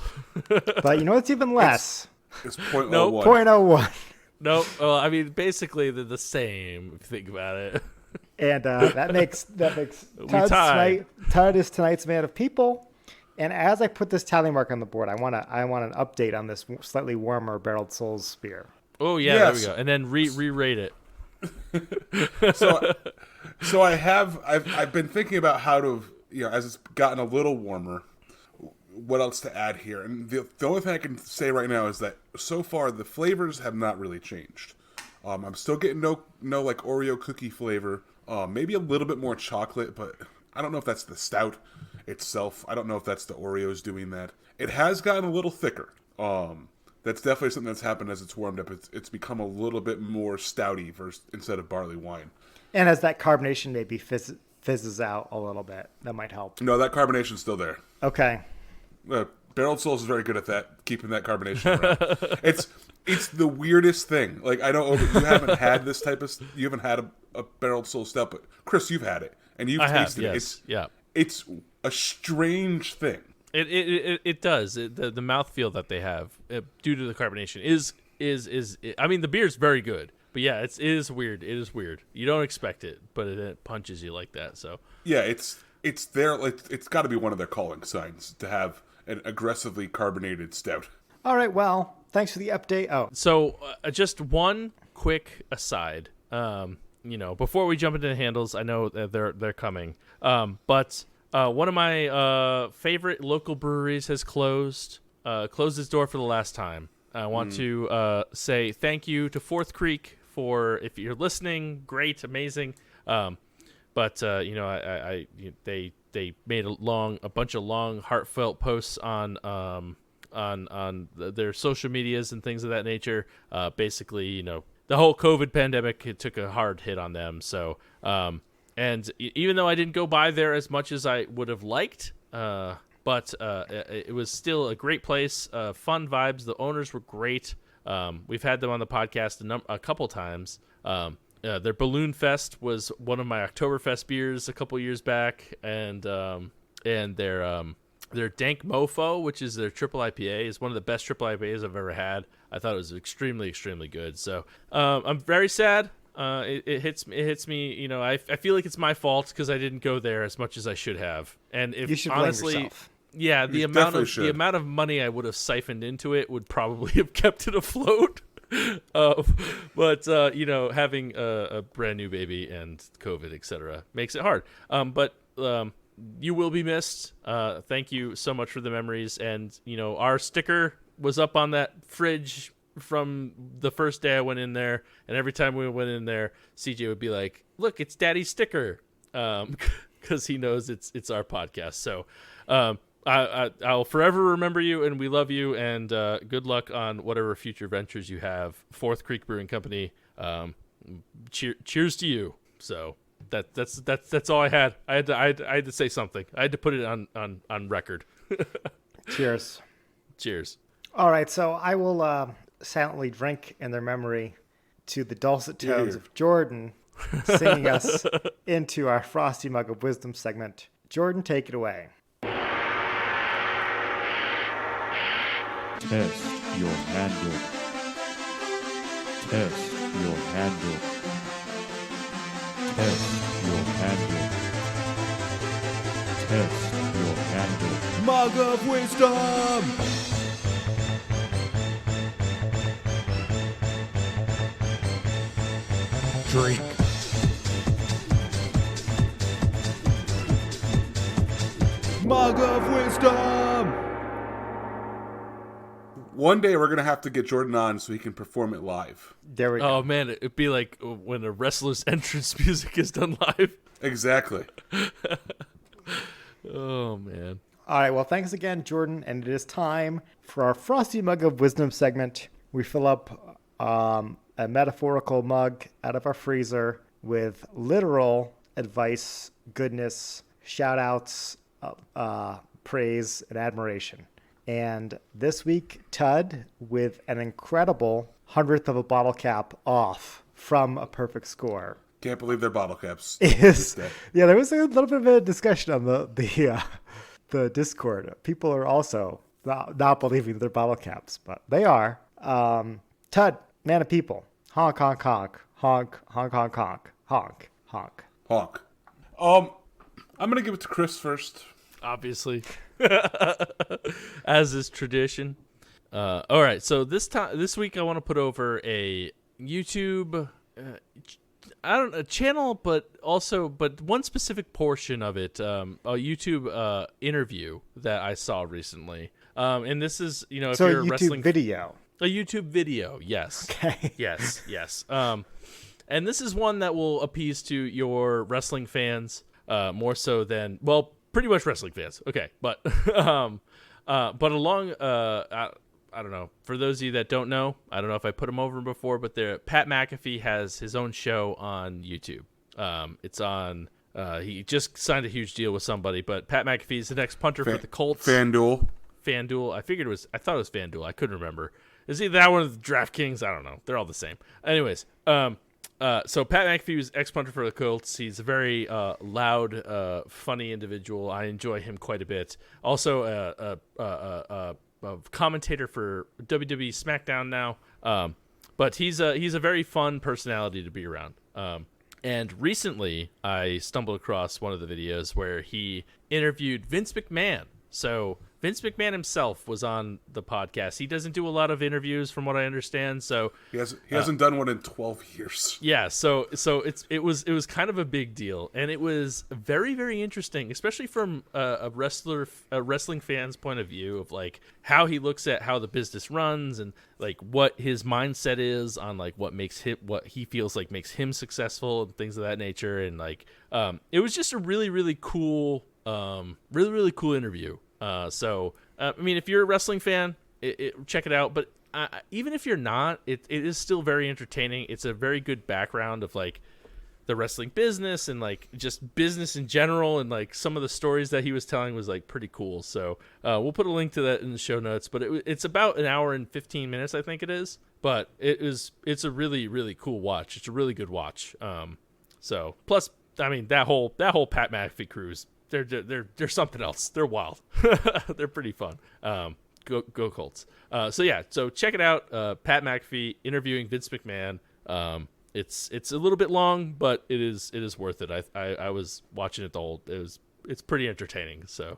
But you know what's even less? It's 0.01. No, 0.01. Nope. Well, I mean, basically they're the same if you think about it. And that makes Tud is tonight's man of people. And as I put this tally mark on the board, I want an update on this slightly warmer Barreled Souls beer. Oh yeah, yes. There we go. And then re-rate it. So I've been thinking about how to, as it's gotten a little warmer, what else to add here. And the only thing I can say right now is that so far the flavors have not really changed. I'm still getting no like Oreo cookie flavor. Maybe a little bit more chocolate, but I don't know if that's the stout itself. I don't know if that's the Oreos doing that. It has gotten a little thicker. That's definitely something that's happened as it's warmed up. It's become a little bit more stouty instead of barley wine. And as that carbonation maybe fizzes out a little bit, that might help. No, that carbonation's still there. Okay. Barreled Souls is very good at that, keeping that carbonation around. It's the weirdest thing. Like, I don't. You haven't had this type of. You haven't had a barreled soul stout, but Chris, you've had it and you've tasted it. Yes. It's a strange thing. It does. The mouthfeel that they have due to the carbonation is. I mean, the beer's very good, but yeah, it is weird. It is weird. You don't expect it, but it punches you like that. So yeah, it's there. Like, it's got to be one of their calling signs to have an aggressively carbonated stout. All right, well, thanks for the update. Oh, so just one quick aside. Before we jump into the handles, I know that they're coming. But one of my favorite local breweries has closed its door for the last time. I want to say thank you to Fourth Creek for, if you're listening, great, amazing. But they made a bunch of long, heartfelt posts on their social medias and things of that nature. Basically, the whole COVID pandemic, it took a hard hit on them. So, and even though I didn't go by there as much as I would have liked, but it was still a great place, fun vibes. The owners were great. We've had them on the podcast a couple times. Their Balloon Fest was one of my Oktoberfest beers a couple years back, and their Dank Mofo, which is their triple IPA, is one of the best triple IPAs I've ever had. I thought it was extremely, extremely good. So I'm very sad. It hits me. I feel like it's my fault because I didn't go there as much as I should have. And if you should honestly, blame yourself. Yeah, the amount of money I would have siphoned into it would probably have kept it afloat. But having a brand new baby and COVID, etc., makes it hard. But you will be missed. Thank you so much for the memories. And our sticker was up on that fridge from the first day I went in there. And every time we went in there, CJ would be like, "Look, it's Daddy's sticker," because he knows it's our podcast. So. I'll forever remember you, and we love you, and good luck on whatever future ventures you have. Fourth Creek Brewing Company, cheers to you. So that's all I had. I had to say something. I had to put it on record. Cheers. Cheers. All right, so I will silently drink in their memory to the dulcet tones of Jordan singing us into our Frosty Mug of Wisdom segment. Jordan, take it away. Test your handle. Test your handle. Test your handle. Test your handle. Mug of Wisdom! Drink. Mug of Wisdom! One day we're going to have to get Jordan on so he can perform it live. There we go. Oh, man, it'd be like when a wrestler's entrance music is done live. Exactly. Oh, man. All right, well, thanks again, Jordan. And it is time for our Frosty Mug of Wisdom segment. We fill up a metaphorical mug out of our freezer with literal advice, goodness, shout-outs, praise, and admiration. And this week, Tud, with an incredible 100th of a bottle cap off from a perfect score. Can't believe they're bottle caps. Yeah, there was a little bit of a discussion on the Discord. People are also not believing they're bottle caps, but they are. Tud, man of people. Honk, honk, honk. Honk, honk, honk, honk. Honk, honk. Honk. I'm going to give it to Chris first. Obviously. As is tradition. All right, so this week I want to put over a YouTube channel, but one specific portion of it, a YouTube interview that I saw recently. And this is, if so you're a a YouTube wrestling video. A YouTube video, yes. Okay. Yes. And this is one that will appease to your wrestling fans more so than, well, pretty much wrestling fans. Okay, but along, I don't know. For those of you that don't know, I don't know if I put him over before, but Pat McAfee has his own show on YouTube. It's on. He just signed a huge deal with somebody, but Pat McAfee is the next punter for the Colts. FanDuel. I thought it was FanDuel. I couldn't remember. It's either that one or the DraftKings. I don't know. They're all the same. Anyways, so Pat McAfee was ex-punter for the Colts. He's a very loud, funny individual. I enjoy him quite a bit. Also, a commentator for WWE SmackDown now. But he's a very fun personality to be around. And recently, I stumbled across one of the videos where he interviewed Vince McMahon. So Vince McMahon himself was on the podcast. He doesn't do a lot of interviews, from what I understand. So he hasn't done one in 12 years. Yeah, so it was kind of a big deal, and it was very, very interesting, especially from a wrestling fan's point of view of like how he looks at how the business runs and like what his mindset is on like what he feels like makes him successful and things of that nature. And like it was just a really, really cool interview. So I mean, if you're a wrestling fan, check it out. But even if you're not, it is still very entertaining. It's a very good background of like the wrestling business and like just business in general, and like some of the stories that he was telling was like pretty cool. So we'll put a link to that in the show notes. But it's about an hour and 15 minutes, I think it is. But it's a really, really cool watch. It's a really good watch. So plus, I mean, that whole Pat McAfee cruise. They're something else. They're wild. They're pretty fun. Go Colts. So check it out. Pat McAfee interviewing Vince McMahon. It's a little bit long, but it is worth it. I was watching it it's pretty entertaining. So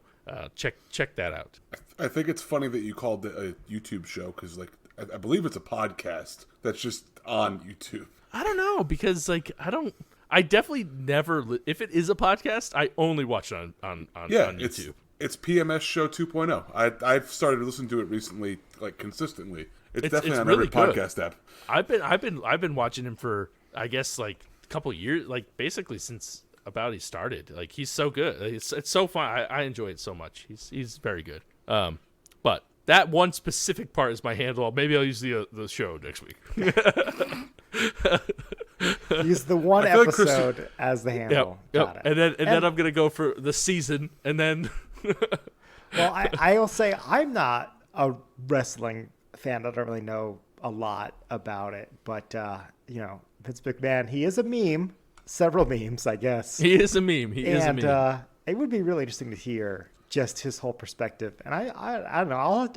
check that out. I think it's funny that you called it a YouTube show because like I believe it's a podcast that's just on YouTube. I don't know because like I definitely never. If it is a podcast, I only watch it on YouTube. It's PMS Show 2.0. I've started listening to it recently, like consistently. It's definitely on really every podcast app. I've been watching him for I guess like a couple years, like basically since about he started. Like he's so good. It's so fun. I enjoy it so much. He's very good. But that one specific part is my handle. Maybe I'll use the show next week. Use the one episode as the handle. Yep. Got it. And then I'm gonna go for the season, and then. Well, I will say I'm not a wrestling fan. I don't really know a lot about it, but Vince McMahon, he is a meme. Several memes, I guess. He is a meme. And it would be really interesting to hear just his whole perspective. And I don't know.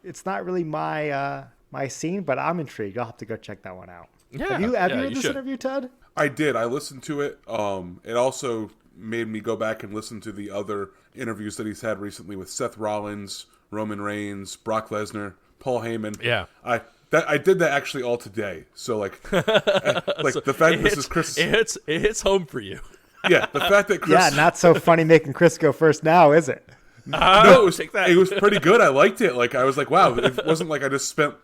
It's not really my scene, but I'm intrigued. I'll have to go check that one out. Yeah, have you heard this should. interview, Ted? I did. I listened to it. It also made me go back and listen to the other interviews that he's had recently with Seth Rollins, Roman Reigns, Brock Lesnar, Paul Heyman. Yeah. I did that actually all today. So like the fact that this is Chris. It hits home for you. Yeah, the fact that Chris. Yeah, not so funny making Chris go first now, is it? No, it was pretty good. I liked it. Like I was like, wow, it wasn't like I just spent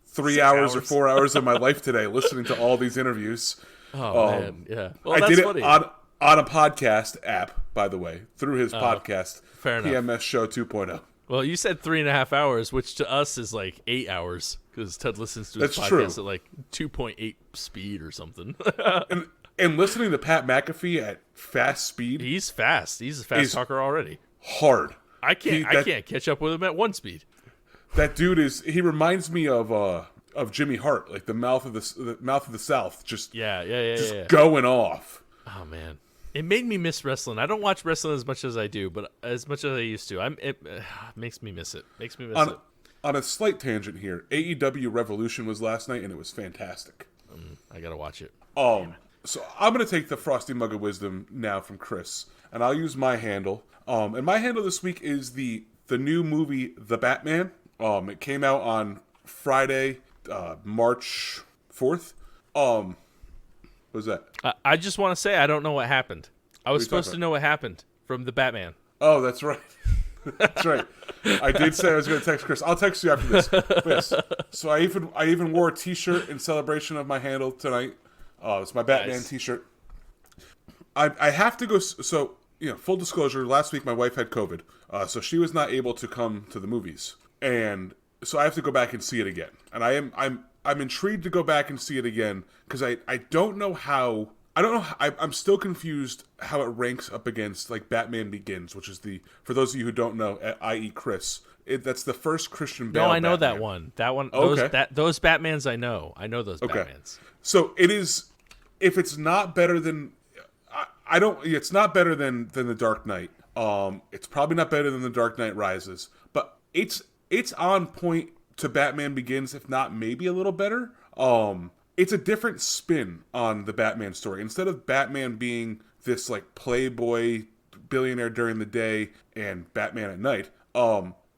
3 hours or 4 hours of my life today listening to all these interviews. Oh man, yeah. Well, I that's did funny. it on a podcast app, by the way, through his podcast, fair enough. PMS Show 2.0. Well, you said 3.5 hours, which to us is like 8 hours because Ted listens to his That's podcast true. at like 2.8 speed or something. And listening to Pat McAfee at fast speed, He's fast. He's a fast talker already. hard. I can't catch up with him at 1 speed. That dude he reminds me of Jimmy Hart, like the mouth of the South, just going off. Oh man, it made me miss wrestling. I don't watch wrestling as much as I do, but as much as I used to. It makes me miss it. On a slight tangent here, AEW Revolution was last night, and it was fantastic. I gotta watch it. So I'm going to take the Frosty Mug of Wisdom now from Chris, and I'll use my handle. And my handle this week is the new movie, The Batman. It came out on Friday, March 4th. What was that? I just want to say I don't know what happened. I was supposed to know what happened from The Batman. Oh, that's right. That's right. I did say I was going to text Chris. I'll text you after this. But yes. So I even wore a T-shirt in celebration of my handle tonight. It's my Batman T-shirt. I have to go. So full disclosure. Last week my wife had COVID, so she was not able to come to the movies, and so I have to go back and see it again. And I'm intrigued to go back and see it again because I don't know how. I don't know. I'm still confused how it ranks up against like Batman Begins, which is for those of you who don't know, i.e. Chris, That's the first Christian Bale. No, I know Batman. that one. That one. Okay. Those Batmans I know. I know those Okay. Batmans. So it is. If it's not better than, I don't. It's not better than the Dark Knight. It's probably not better than the Dark Knight Rises, but it's on point to Batman Begins, if not maybe a little better. It's a different spin on the Batman story. Instead of Batman being this like playboy billionaire during the day and Batman at night,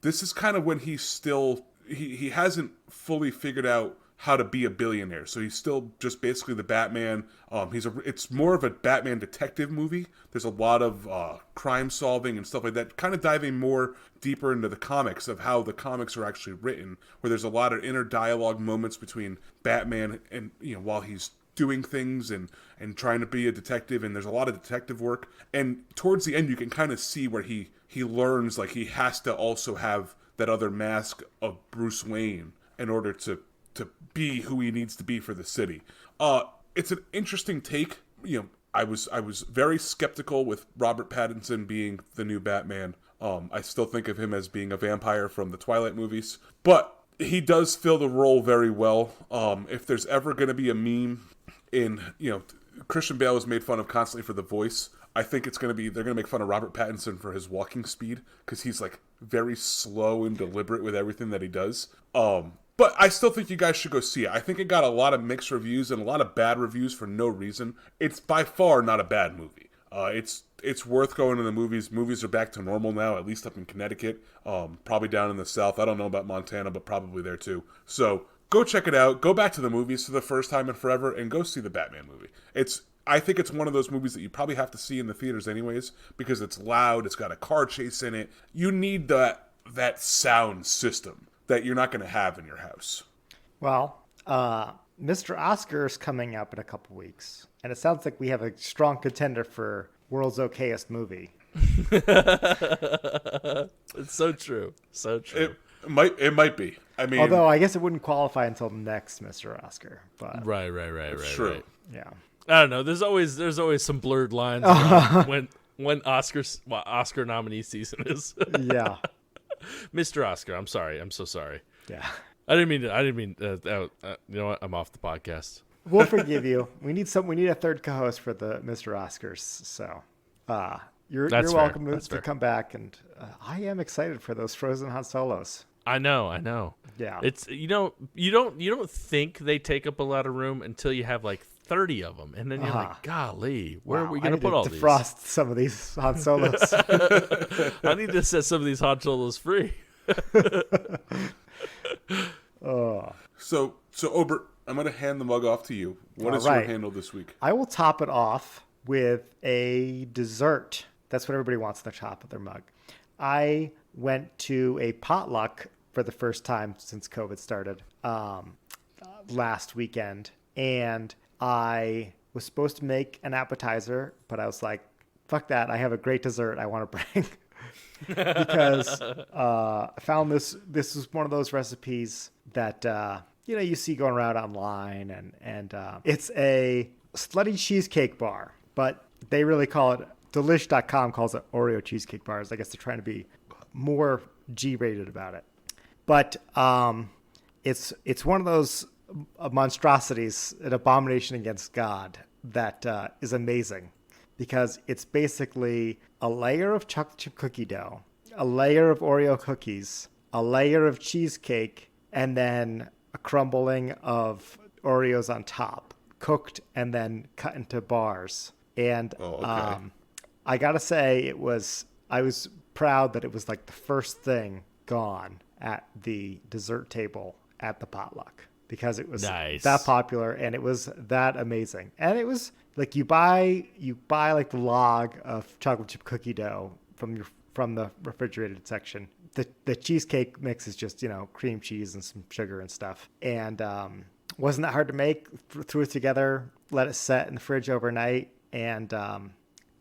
this is kind of when he's still he hasn't fully figured out how to be a billionaire. So he's still just basically the Batman. It's more of a Batman detective movie. There's a lot of crime solving and stuff like that, kind of diving more deeper into the comics of how the comics are actually written, where there's a lot of inner dialogue moments between Batman and, while he's doing things and trying to be a detective, and there's a lot of detective work. And towards the end, you can kind of see where he learns, like, he has to also have that other mask of Bruce Wayne in order to be who he needs to be for the city. It's an interesting take. I was very skeptical with Robert Pattinson being the new Batman. I still think of him as being a vampire from the Twilight movies, but he does fill the role very well. If there's ever going to be a meme in, Christian Bale is made fun of constantly for the voice. I think they're going to make fun of Robert Pattinson for his walking speed, because he's like very slow and deliberate with everything that he does. But I still think you guys should go see it. I think it got a lot of mixed reviews and a lot of bad reviews for no reason. It's by far not a bad movie. It's worth going to the movies. Movies are back to normal now, at least up in Connecticut. Probably down in the South. I don't know about Montana, but probably there too. So go check it out. Go back to the movies for the first time in forever and go see the Batman movie. I think it's one of those movies that you probably have to see in the theaters anyways, because it's loud. It's got a car chase in it. You need that sound system that you're not going to have in your house. Well, Mr. Oscar's coming up in a couple weeks, and it sounds like we have a strong contender for World's Okayest Movie. It's so true. So true. It might be. I mean, although I guess it wouldn't qualify until next Mr. Oscar. But Right. true. Right. yeah. I don't know. There's always some blurred lines around when Oscar nominee season is. Yeah. Mr. Oscar, I'm sorry. I'm so sorry. Yeah. I didn't mean. You know what? I'm off the podcast. We'll forgive you. We need a third co-host for the Mr. Oscars. So, you're That's welcome fair. That's to fair. come back, and I am excited for those Frozen Han Solos. I know. Yeah. It's you don't think they take up a lot of room until you have like 30 of them, and then you're like, golly, where are we going to put all these? Defrost some of these Han Solos. I need to set some of these Han Solos free. So Obert, I'm going to hand the mug off to you. What is your handle this week? I will top it off with a dessert. That's what everybody wants on the top of their mug. I went to a potluck for the first time since COVID started last weekend, and I was supposed to make an appetizer, but I was like, fuck that. I have a great dessert I want to bring. Because I found this is one of those recipes that you see going around online, and it's a Slutty cheesecake bar, but they really call it, Delish.com calls it Oreo cheesecake bars. I guess they're trying to be more G-rated about it. But it's one of those monstrosities, an abomination against God, that is amazing, because it's basically a layer of chocolate chip cookie dough, a layer of Oreo cookies, a layer of cheesecake, and then a crumbling of Oreos on top, cooked and then cut into bars. And I gotta say, I was proud that it was like the first thing gone at the dessert table at the potluck, because it was that popular and it was that amazing. And it was like you buy like the log of chocolate chip cookie dough from the refrigerated section. The cheesecake mix is just, cream cheese and some sugar and stuff. And wasn't that hard to make. Threw it together, let it set in the fridge overnight, and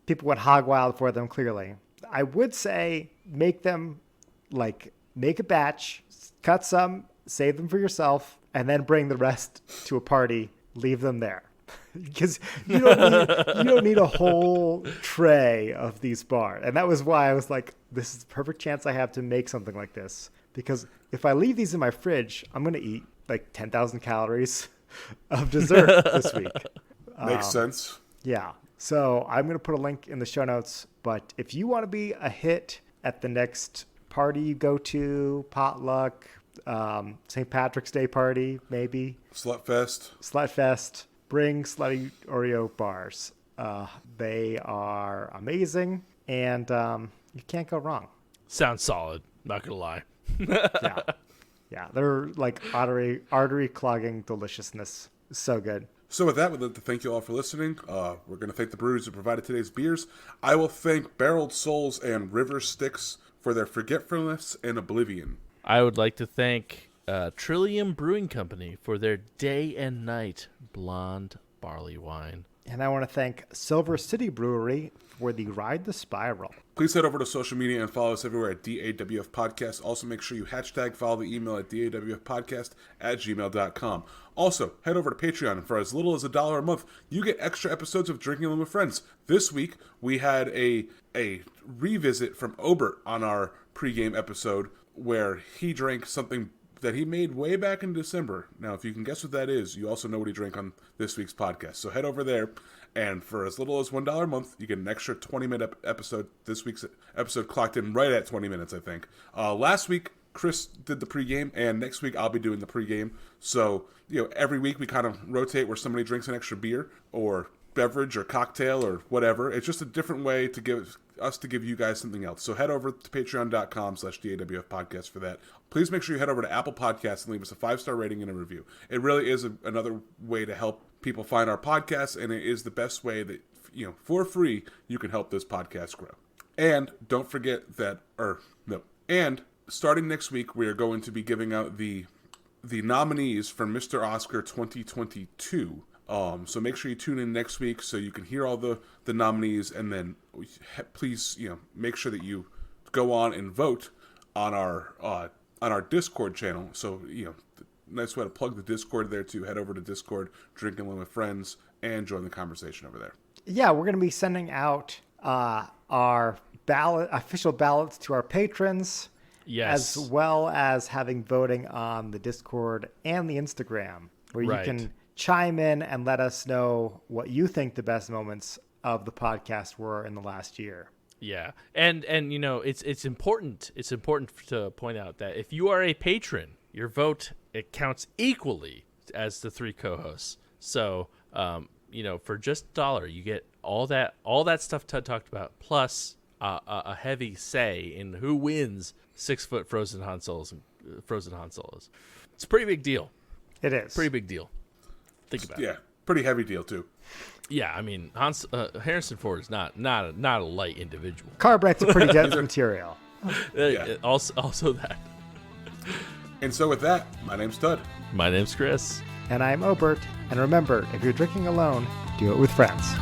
people went hog wild for them, clearly. I would say make a batch, cut some, save them for yourself, and then bring the rest to a party. Leave them there. Because you don't need a whole tray of these bars. And that was why I was like, this is the perfect chance I have to make something like this because if I leave these in my fridge, I'm going to eat like 10,000 calories of dessert this week. Makes sense. Yeah. So I'm going to put a link in the show notes. But if you want to be a hit at the next party you go to, potluck, St. Patrick's Day party, maybe. Slutfest. Bring Slutty Oreo bars. They are amazing, and you can't go wrong. Sounds solid. Not going to lie. Yeah. They're like artery clogging deliciousness. So good. So with that, we'd like to thank you all for listening. We're going to thank the breweries who provided today's beers. I will thank Barreled Souls and River Styx for their Forgetfulness and Oblivion. I would like to thank Trillium Brewing Company for their Day and Night blonde barley wine. And I want to thank Silver City Brewery for the Ride the Spiral. Please head over to social media and follow us everywhere at DAWF Podcast. Also, make sure you follow the email at dawfpodcast@gmail.com. Also, head over to Patreon, and for as little as $1 a month, you get extra episodes of Drinking Alone with Friends. This week, we had a revisit from Obert on our pregame episode where he drank something that he made way back in December. Now, if you can guess what that is, you also know what he drank on this week's podcast. So head over there, and for as little as $1 a month, you get an extra 20-minute episode. This week's episode clocked in right at 20 minutes, I think. Last week, Chris did the pregame, and next week I'll be doing the pregame. So, every week we kind of rotate where somebody drinks an extra beer or beverage or cocktail or whatever. It's just a different way to give you guys something else. So head over to patreon.com/DAWF podcast for that. Please make sure you head over to Apple Podcasts and leave us a 5-star rating and a review. It really is another way to help people find our podcast, and it is the best way that, for free, you can help this podcast grow. And don't forget and starting next week, we are going to be giving out the nominees for Mr. Oscar 2022. So make sure you tune in next week so you can hear all the nominees, and then please, make sure that you go on and vote on our Discord channel. So, nice way to plug the Discord there too. Head over to Discord, Drinking Alone with Friends, and join the conversation over there. Yeah, we're going to be sending out our official ballots to our patrons. Yes. As well as having voting on the Discord and the Instagram, where you can chime in and let us know what you think the best moments of the podcast were in the last year. Yeah. And it's important. It's important to point out that if you are a patron, your vote, it counts equally as the 3 co-hosts. So, for just $1, you get all that stuff Tud talked about, plus a heavy say in who wins 6-foot frozen Han Solos. It's a pretty big deal. It is. Pretty big deal. Think about it. Yeah, pretty heavy deal too. Yeah, I mean, Harrison Ford is not a light individual. Carburet's a pretty dense material. Yeah. Also that. And so with that, my name's Tud. My name's Chris. And I'm Obert. And remember, if you're drinking alone, do it with friends.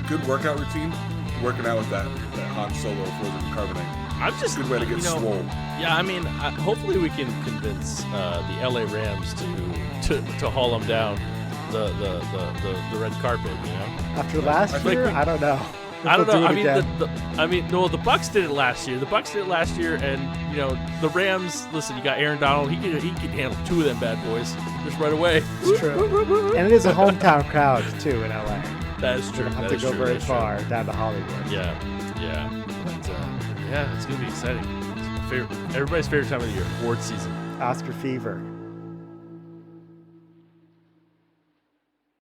Good workout routine. Working out with that Han Solo frozen carbonate. I'm just good way to get swole. Yeah, I mean, hopefully we can convince the LA Rams to haul them down the red carpet. After last year, I don't know. I don't know. The Bucks did it last year. And the Rams. Listen, you got Aaron Donald. He can handle 2 of them bad boys just right away. It's true. And it is a hometown crowd too in LA. That is true. You don't have to go very far down to Hollywood. Yeah. But it's gonna be exciting. Everybody's favorite time of the year, award season. Oscar fever.